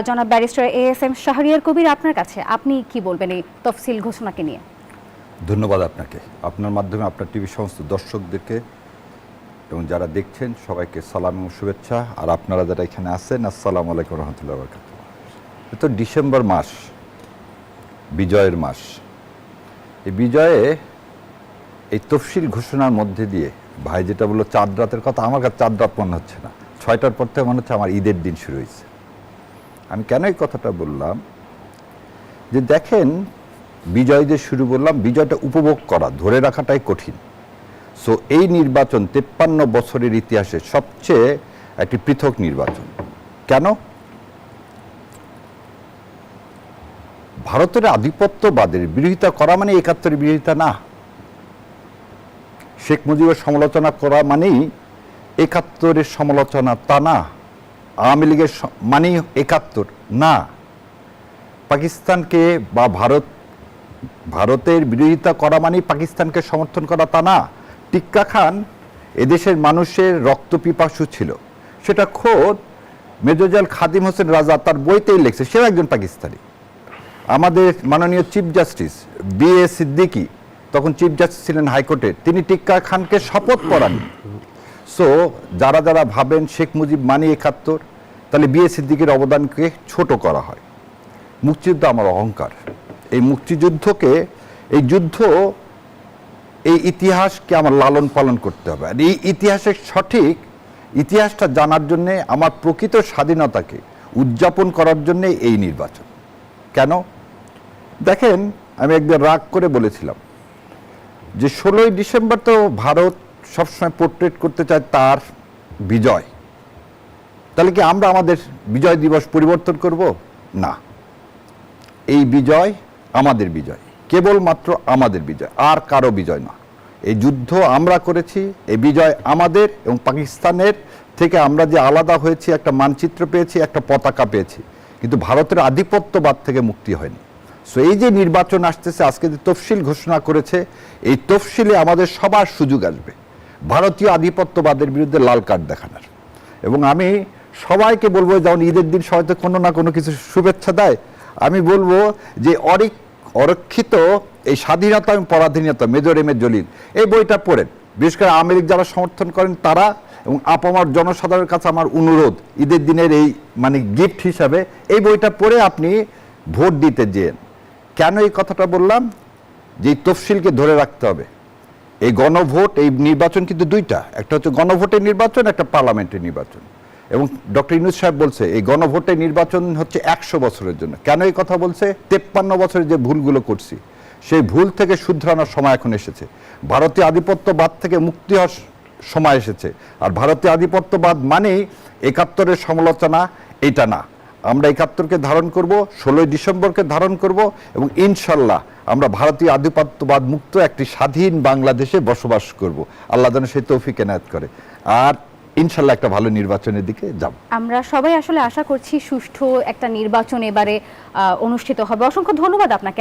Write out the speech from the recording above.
জনাব barrister ASM Shahriar Kabir, আপনার কাছে আপনি কি বলবেন এই তফসিল ঘোষণাকে নিয়ে? ধন্যবাদ আপনাকে। আপনার মাধ্যমে আপনার টিভি সমস্ত দর্শকদেরকে এবং যারা দেখছেন সবাইকে সালাম এবং শুভেচ্ছা। আর আপনারা যারা এখানে আছেন, আসসালামু আলাইকুম রহমতুল্লাহ বরকাত। তো ডিসেম্বর মাস বিজয়ের মাস। এই বিজয়ে এই তফসিল ঘোষণার মধ্যে দিয়ে ভাই যেটা বললো চাঁদ রাতের কথা, আমার কাছে চাঁদ রাত মনে হচ্ছে না। 6টার পর থেকে মনে হচ্ছে আমার ঈদের দিন শুরু হয়েছে। আমি কেন এই কথাটা বললাম, যে দেখেন বিজয় যে শুরু বললাম, বিজয়টা উপভোগ করা, ধরে রাখাটাই কঠিন। সো এই নির্বাচন 53 বছরের ইতিহাসে সবচেয়ে একটি পৃথক নির্বাচন। কেন? ভারতের আধিপত্যবাদের বিরোধিতা করা মানে 71-এর বিরোধিতা না। শেখ মুজিবের সমালোচনা করা মানেই 71-এর সমালোচনা তা না। আওয়ামী লীগের মানেই 71 না। পাকিস্তানকে বা ভারতের বিরোধিতা করা মানেই পাকিস্তানকে সমর্থন করা তা না। টিক্কা খান এদেশের মানুষের রক্তপিপাসু ছিল, সেটা খোদ মেজর খাদিম হোসেন রাজা তার বইতেই লিখছে। সেও একজন পাকিস্তানি। আমাদের মাননীয় চিফ জাস্টিস বি.এ. সিদ্দিকী, তখন চিফ জাস্টিস ছিলেন হাইকোর্টের, তিনি টিক্কা খানকে শপথ পড়ান। সো যারা যারা ভাবেন শেখ মুজিব মানে 71, তাহলে বি.এ. সিদ্দিকীর অবদানকে ছোট করা হয়। মুক্তিযুদ্ধ আমার অহংকার। এই মুক্তিযুদ্ধকে, এই যুদ্ধ, এই ইতিহাসকে আমার লালন পালন করতে হবে। আর এই ইতিহাসের সঠিক ইতিহাসটা জানার জন্যে, আমার প্রকৃত স্বাধীনতাকে উদযাপন করার জন্যে এই নির্বাচন। কেন? দেখেন, আমি একবার রাগ করে বলেছিলাম যে 16ই ডিসেম্বর তো ভারত সবসময় পোর্ট্রেট করতে চায় তার বিজয়। তাহলে কি আমরা আমাদের বিজয় দিবস পরিবর্তন করব? না, এই বিজয় আমাদের বিজয়, কেবলমাত্র আমাদের বিজয়, আর কারো বিজয় না। এই যুদ্ধ আমরা করেছি, এই বিজয় আমাদের, এবং পাকিস্তানের থেকে আমরা যে আলাদা হয়েছি, একটা মানচিত্র পেয়েছি, একটা পতাকা পেয়েছি, কিন্তু ভারতের আধিপত্যবাদ থেকে মুক্তি হয়নি। সো এই যে নির্বাচন আসতেছে, আজকে যে তফসিল ঘোষণা করেছে, এই তফসিলে আমাদের সবার সুযোগ আসবে ভারতীয় আধিপত্যবাদের বিরুদ্ধে লাল কার্ড দেখানোর। এবং আমি সবাইকে বলবো, যেমন ঈদের দিন সবাই তো কোনো না কোনো কিছু শুভেচ্ছা দেয়, আমি বলবো যে অরক্ষিত এই স্বাধীনতা এবং পরাধীনতা, মেজর এম এ জলিল, এই বইটা পড়েন। বিশেষ করে আওয়ামী লীগ যারা সমর্থন করেন তারা, এবং আপামর জনসাধারণের কাছে আমার অনুরোধ, ঈদের দিনের এই গিফট হিসাবে এই বইটা পড়ে আপনি ভোট দিতে যেন। কেন এই কথাটা বললাম? যে এই তফসিলকে ধরে রাখতে হবে। এই গণভোট, এই নির্বাচন কিন্তু দুইটা, একটা হচ্ছে গণভোটের নির্বাচন, একটা পার্লামেন্টের নির্বাচন। এবং ডক্টর ইউনূস সাহেব বলছে এই গণভোটের নির্বাচন হচ্ছে 100 বছরের জন্য। কেন এই কথা বলছে? 53 বছরে যে ভুলগুলো করছি, সেই ভুল থেকে শুধরানোর সময় এখন এসেছে। ভারতীয় আধিপত্যবাদ থেকে মুক্তি হওয়ার সময় এসেছে। আর ভারতীয় আধিপত্যবাদ মানেই 71-এর সমালোচনা, এটা না। আমরা 71-কে ধারণ করব, 16ই ডিসেম্বরকে ধারণ করব, এবং ইনশাল্লাহ আমরা ভারতীয় আধিপত্যবাদ মুক্ত একটি স্বাধীন বাংলাদেশে বসবাস করব। আল্লাহ যেন সেই তৌফিক এনায়েত করে। আর ইনশাল্লাহ একটা ভালো নির্বাচনের দিকে যাব। আমরা সবাই আসলে আশা করছি সুষ্ঠু একটা নির্বাচন এবারে অনুষ্ঠিত হবে। অসংখ্য ধন্যবাদ আপনাকে।